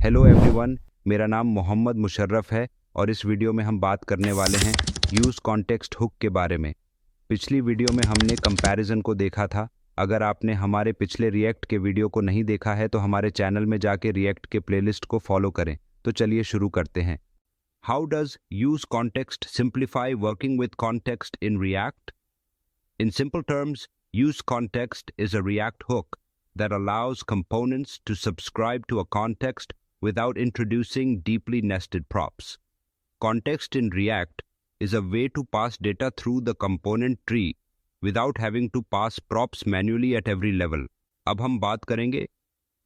Hello everyone, मेरा नाम मोहम्मद मुशर्रफ है और इस वीडियो में हम बात करने वाले हैं यूज़ कॉन्टेक्स्ट हुक के बारे में। पिछली वीडियो में हमने कंपैरिजन को देखा था। अगर आपने हमारे पिछले रिएक्ट के वीडियो को नहीं देखा है तो हमारे चैनल में जाके रिएक्ट के प्लेलिस्ट को फॉलो करें। तो चलिए शुरू करते हैं। How does use context simplify working with context in React? In simple terms, use context is a React hook that allows components to subscribe to a context without introducing deeply nested props. Context in React is a way to pass data through the component tree without having to pass props manually at every level. अब हम बात करेंगे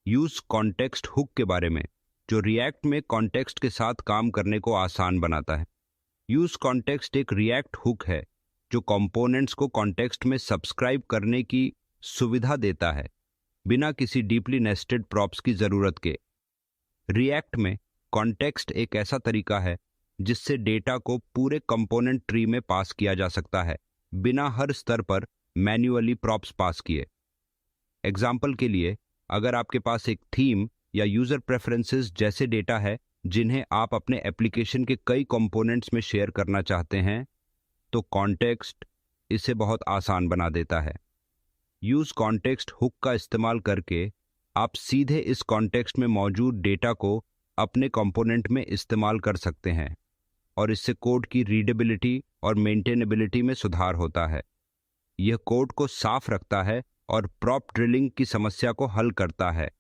use context hook के बारे में, जो React में context के साथ काम करने को आसान बनाता है। use context एक React hook है जो कंपोनेंट्स को कॉन्टेक्स्ट में सब्सक्राइब करने की सुविधा देता है बिना किसी डीपली नेस्टेड प्रॉप्स की ज़रूरत के। रिएक्ट में कॉन्टेक्स्ट एक ऐसा तरीका है जिससे डेटा को पूरे कंपोनेंट ट्री में पास किया जा सकता है बिना हर स्तर पर मैन्युअली प्रॉप्स पास किए। एग्जाम्पल के लिए, अगर आपके पास एक थीम या यूज़र प्रेफरेंसेस जैसे डेटा है जिन्हें आप अपने एप्लीकेशन के कई कंपोनेंट्स में शेयर करना चाहते हैं, तो कॉन्टेक्स्ट इसे बहुत आसान बना देता है। यूज़ कॉन्टेक्स्ट हुक का इस्तेमाल करके आप सीधे इस कॉन्टेक्स्ट में मौजूद डेटा को अपने कंपोनेंट में इस्तेमाल कर सकते हैं और इससे कोड की रीडेबिलिटी और मेंटेनेबिलिटी में सुधार होता है। यह कोड को साफ रखता है और प्रॉप ड्रिलिंग की समस्या को हल करता है,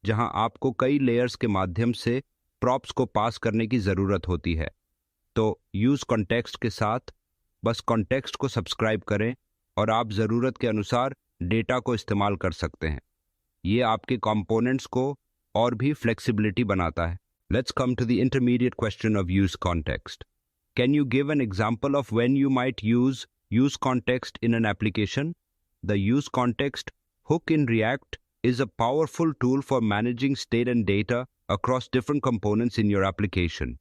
जहां आपको कई लेयर्स के माध्यम से प्रॉप्स को पास करने की ज़रूरत होती है। तो यूज़ कॉन्टेक्स्ट के साथ बस कॉन्टेक्स्ट को सब्सक्राइब करें और आप ज़रूरत के अनुसार डेटा को इस्तेमाल कर सकते हैं। ये आपके कंपोनेंट्स को और भी फ्लेक्सिबिलिटी बनाता है। Let's come to the intermediate question of use context. Can you give an example of when you might use context in an application? The use context hook in React is a powerful tool for managing state and data across different components in your application.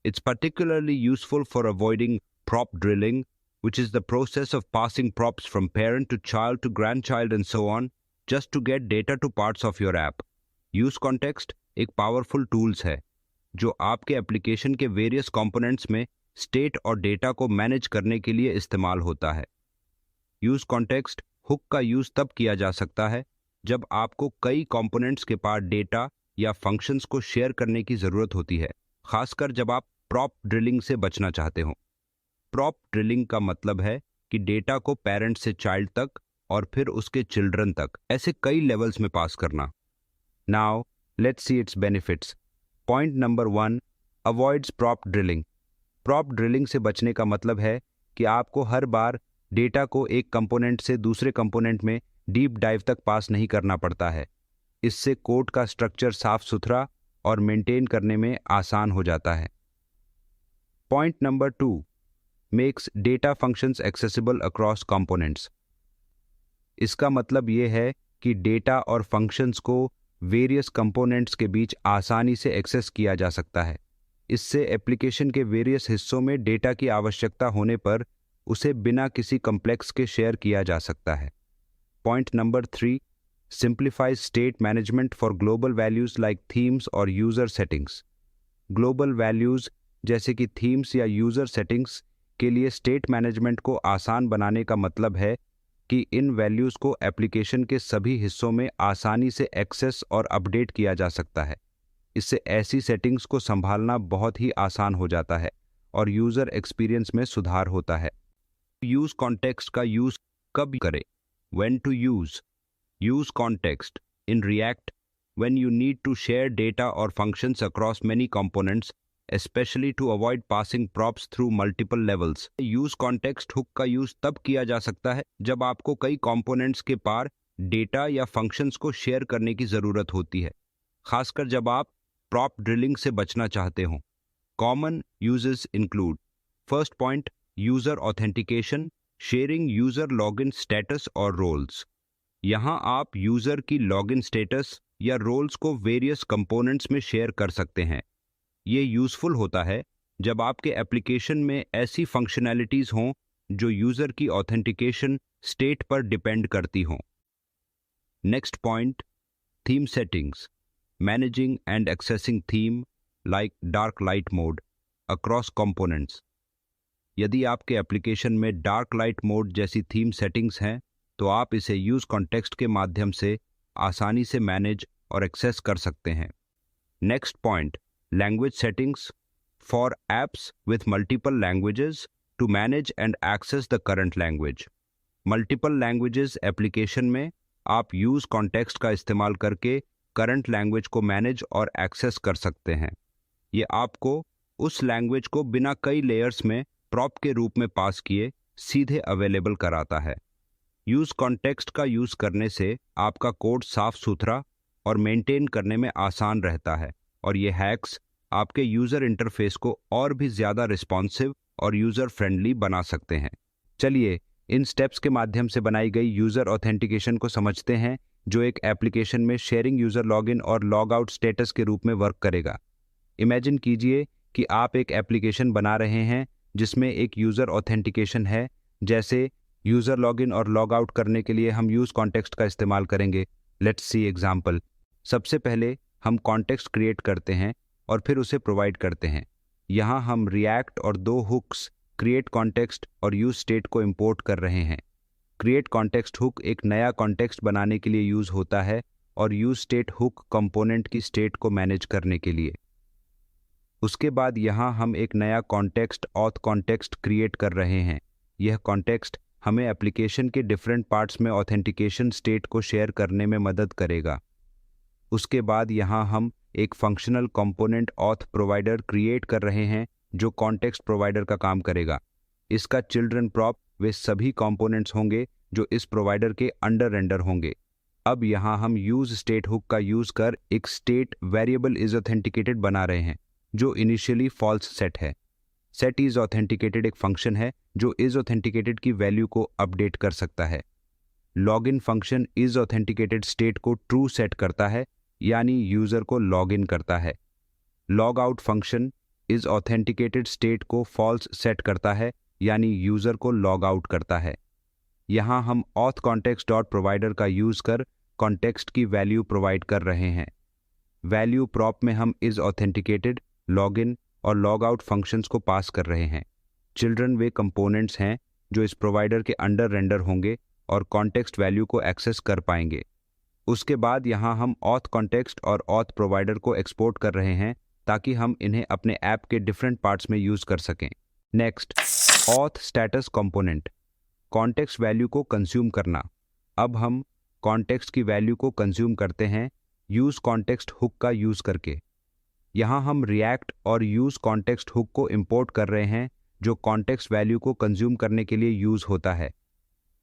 It's particularly useful for avoiding prop drilling, which is the process of passing props from parent to child to grandchild and so on, just to get data to parts of your app. Use context एक powerful tools है जो आपके application के various components में state और data को manage करने के लिए इस्तेमाल होता है। यूज कॉन्टेक्स्ट हुक का यूज तब किया जा सकता है जब आपको कई कंपोनेंट्स के पास डेटा या फंक्शंस को शेयर करने की ज़रूरत होती है, खासकर जब आप प्रॉप ड्रिलिंग से बचना चाहते हो। प्रॉप ड्रिलिंग का मतलब है कि डेटा को पेरेंट से चाइल्ड तक और फिर उसके चिल्ड्रन तक ऐसे कई लेवल्स में पास करना। Now let's see it's benefits. Point number 1, avoids prop drilling. Prop drilling से बचने का मतलब है कि आपको हर बार डेटा को एक कंपोनेंट से दूसरे कंपोनेंट में डीप डाइव तक पास नहीं करना पड़ता है। इससे कोड का स्ट्रक्चर साफ सुथरा और मेंटेन करने में आसान हो जाता है। Point number 2, makes data functions accessible across components. इसका मतलब ये है कि डेटा और फंक्शंस को वेरियस कंपोनेंट्स के बीच आसानी से एक्सेस किया जा सकता है। इससे एप्लीकेशन के वेरियस हिस्सों में डेटा की आवश्यकता होने पर उसे बिना किसी कॉम्प्लेक्स के शेयर किया जा सकता है। Point number 3, simplifies state management for global values like themes और user settings. Global values जैसे कि themes या user settings के लिए state management को आसान बनाने का मतलब है कि इन values को एप्लीकेशन के सभी हिस्सों में आसानी से एक्सेस और अपडेट किया जा सकता है। इससे ऐसी सेटिंग्स को संभालना बहुत ही आसान हो जाता है और यूज़र एक्सपीरियंस में सुधार होता है। यूज़ कॉन्टेक्स्ट का यूज़ कब करें? When to use? Use context in React when you need to share data or functions across many components, especially to avoid passing props through multiple levels. Use context hook का use तब किया जा सकता है जब आपको कई कंपोनेंट्स के पार डेटा या फंक्शंस को शेयर करने की ज़रूरत होती है, खासकर जब आप प्रॉप ड्रिलिंग से बचना चाहते हो। Common uses include: first point, user authentication, sharing user login status और रोल्स। यहाँ आप यूज़र की लॉगिन स्टेटस या रोल्स को वेरियस कंपोनेंट्स में शेयर कर सकते हैं। ये यूज़फुल होता है जब आपके एप्लीकेशन में ऐसी फंक्शनैलिटीज़ हों जो यूज़र की ऑथेंटिकेशन स्टेट पर डिपेंड करती हों। Next point, theme settings. managing and accessing theme like dark light mode across components. यदि आपके एप्लीकेशन में डार्क लाइट मोड जैसी थीम सेटिंग्स हैं तो आप इसे यूज कॉन्टेक्स्ट के माध्यम से आसानी से मैनेज और एक्सेस कर सकते हैं। Next point, language settings for apps with multiple languages to manage and access the current language. Multiple languages application में आप यूज कॉन्टेक्स्ट का इस्तेमाल करके करंट लैंग्वेज को मैनेज और एक्सेस कर सकते हैं। ये आपको उस लैंग्वेज को बिना कई लेयर्स में प्रॉप के रूप में पास किए सीधे अवेलेबल कराता है। यूज कॉन्टेक्स्ट का यूज करने से आपका कोड साफ सुथरा और मेंटेन करने में आसान रहता है और ये हैक्स आपके यूजर इंटरफेस को और भी ज़्यादा रिस्पॉन्सिव और यूजर फ्रेंडली बना सकते हैं। चलिए इन स्टेप्स के माध्यम से बनाई गई यूजर ऑथेंटिकेशन को समझते हैं जो एक एप्लीकेशन में शेयरिंग यूजर लॉगिन और लॉग आउट स्टेटस के रूप में वर्क करेगा। इमेजिन कीजिए कि आप एक एप्लीकेशन बना रहे हैं जिसमें एक यूजर ऑथेंटिकेशन है, जैसे यूजर लॉगिन और लॉग आउट करने के लिए हम यूज कॉन्टेक्स्ट का इस्तेमाल करेंगे। Let's see example. सबसे पहले हम कॉन्टेक्स्ट क्रिएट करते हैं और फिर उसे प्रोवाइड करते हैं। यहाँ हम रिएक्ट और दो हुक्स क्रिएट कॉन्टेक्स्ट और यूज स्टेट को इंपोर्ट कर रहे हैं। क्रिएट कॉन्टेक्स्ट हुक एक नया कॉन्टेक्स्ट बनाने के लिए यूज होता है और यूज स्टेट हुक कंपोनेंट की स्टेट को मैनेज करने के लिए। उसके बाद यहाँ हम एक नया कॉन्टेक्स्ट ऑथ कॉन्टेक्स्ट क्रिएट कर रहे हैं। यह कॉन्टेक्स्ट हमें एप्लीकेशन के डिफरेंट पार्ट्स में ऑथेंटिकेशन स्टेट को शेयर करने में मदद करेगा। उसके बाद यहाँ हम एक functional component auth provider create कर रहे हैं जो कॉन्टेक्स्ट प्रोवाइडर का काम करेगा। इसका चिल्ड्रन प्रॉप वे सभी कंपोनेंट्स होंगे जो इस प्रोवाइडर के अंडर रेंडर होंगे। अब यहाँ हम यूज स्टेट हुक का यूज कर एक स्टेट वेरिएबल इज ऑथेंटिकेटेड बना रहे हैं जो इनिशियली फॉल्स सेट है। सेट इज ऑथेंटिकेटेड एक फंक्शन है जो इज ऑथेंटिकेटेड की वैल्यू को अपडेट कर सकता है। Login function is authenticated state को ट्रू सेट करता है, यानी यूजर को लॉगिन करता है। Log out function is authenticated state को फॉल्स सेट करता है, यानी यूजर को लॉग आउट करता है। यहाँ हम ऑथ कॉन्टेक्स्ट डॉट प्रोवाइडर का यूज कर कॉन्टेक्स्ट की वैल्यू प्रोवाइड कर रहे हैं। वैल्यू प्रॉप में हम इज ऑथेंटिकेटेड, लॉगिन और लॉग आउट फंक्शंस को पास कर रहे हैं। चिल्ड्रन वे कंपोनेंट्स हैं जो इस प्रोवाइडर के अंडर रेंडर होंगे और कॉन्टेक्स्ट वैल्यू को एक्सेस कर पाएंगे। उसके बाद यहाँ हम ऑथ कॉन्टेक्स्ट और ऑथ प्रोवाइडर को एक्सपोर्ट कर रहे हैं ताकि हम इन्हें अपने ऐप के डिफरेंट पार्ट्स में यूज कर सकें। Next, auth status component, context value को कंज्यूम करना। अब हम कॉन्टेक्स्ट की वैल्यू को कंज्यूम करते हैं यूज कॉन्टेक्स्ट हुक का यूज करके। यहाँ हम रिएक्ट और यूज कॉन्टेक्स्ट हुक को इंपोर्ट कर रहे हैं जो कॉन्टेक्स्ट वैल्यू को कंज्यूम करने के लिए यूज होता है।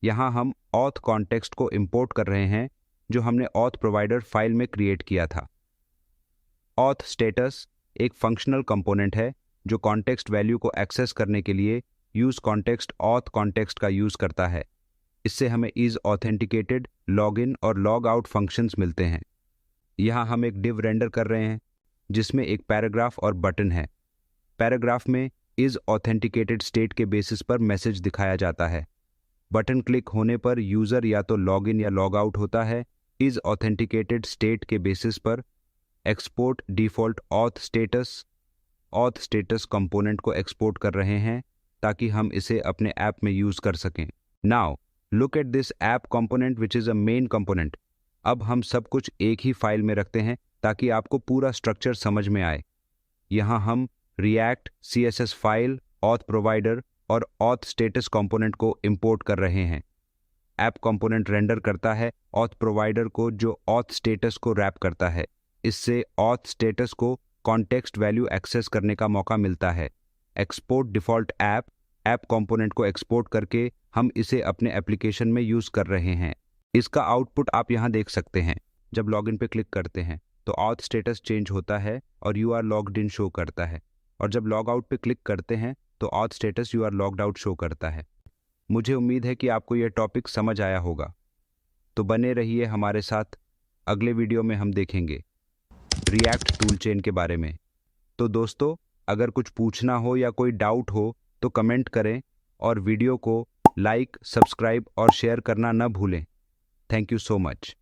यहाँ हम ऑथ कॉन्टेक्स्ट को इंपोर्ट कर रहे हैं जो हमने ऑथ प्रोवाइडर फाइल में क्रिएट किया था। ऑथ स्टेटस एक फंक्शनल कंपोनेंट है जो कॉन्टेक्स्ट वैल्यू को एक्सेस करने के लिए यूज कॉन्टेक्स्ट ऑथ कॉन्टेक्स्ट का यूज करता है। इससे हमें इज ऑथेंटिकेटेड, लॉगिन और लॉग आउट फंक्शंस मिलते हैं। यहाँ हम एक डिव रेंडर कर रहे हैं जिसमें एक पैराग्राफ और बटन है। पैराग्राफ में इज ऑथेंटिकेटेड स्टेट के बेसिस पर मैसेज दिखाया जाता है। बटन क्लिक होने पर यूजर या तो लॉगिन या लॉग आउट होता है। इज ऑथेंटिकेटेड स्टेट के बेसिस पर export default auth status component को एक्सपोर्ट कर रहे हैं ताकि हम इसे अपने ऐप में यूज कर सकें। Now look at this app component which is a main component. अब हम सब कुछ एक ही फाइल में रखते हैं ताकि आपको पूरा स्ट्रक्चर समझ में आए। यहाँ हम react, CSS file, auth provider और ऑथ स्टेटस कंपोनेंट को इंपोर्ट कर रहे हैं। ऐप कंपोनेंट रेंडर करता है ऑथ प्रोवाइडर को जो ऑथ स्टेटस को रैप करता है। इससे ऑथ स्टेटस को कॉन्टेक्स्ट वैल्यू एक्सेस करने का मौका मिलता है। एक्सपोर्ट डिफॉल्ट ऐप कंपोनेंट को एक्सपोर्ट करके हम इसे अपने एप्लीकेशन में यूज कर रहे हैं। इसका आउटपुट आप यहाँ देख सकते हैं। जब लॉगिन पे क्लिक करते हैं तो ऑथ स्टेटस चेंज होता है और you are logged in show करता है, और जब लॉग आउट पे क्लिक करते हैं तो auth status you are logged out show करता है। मुझे उम्मीद है कि आपको यह टॉपिक समझ आया होगा, तो बने रहिए हमारे साथ। अगले वीडियो में हम देखेंगे रिएक्ट टूल चेन के बारे में। तो दोस्तों, अगर कुछ पूछना हो या कोई डाउट हो तो कमेंट करें और वीडियो को लाइक, सब्सक्राइब और शेयर करना न भूलें। Thank you so much.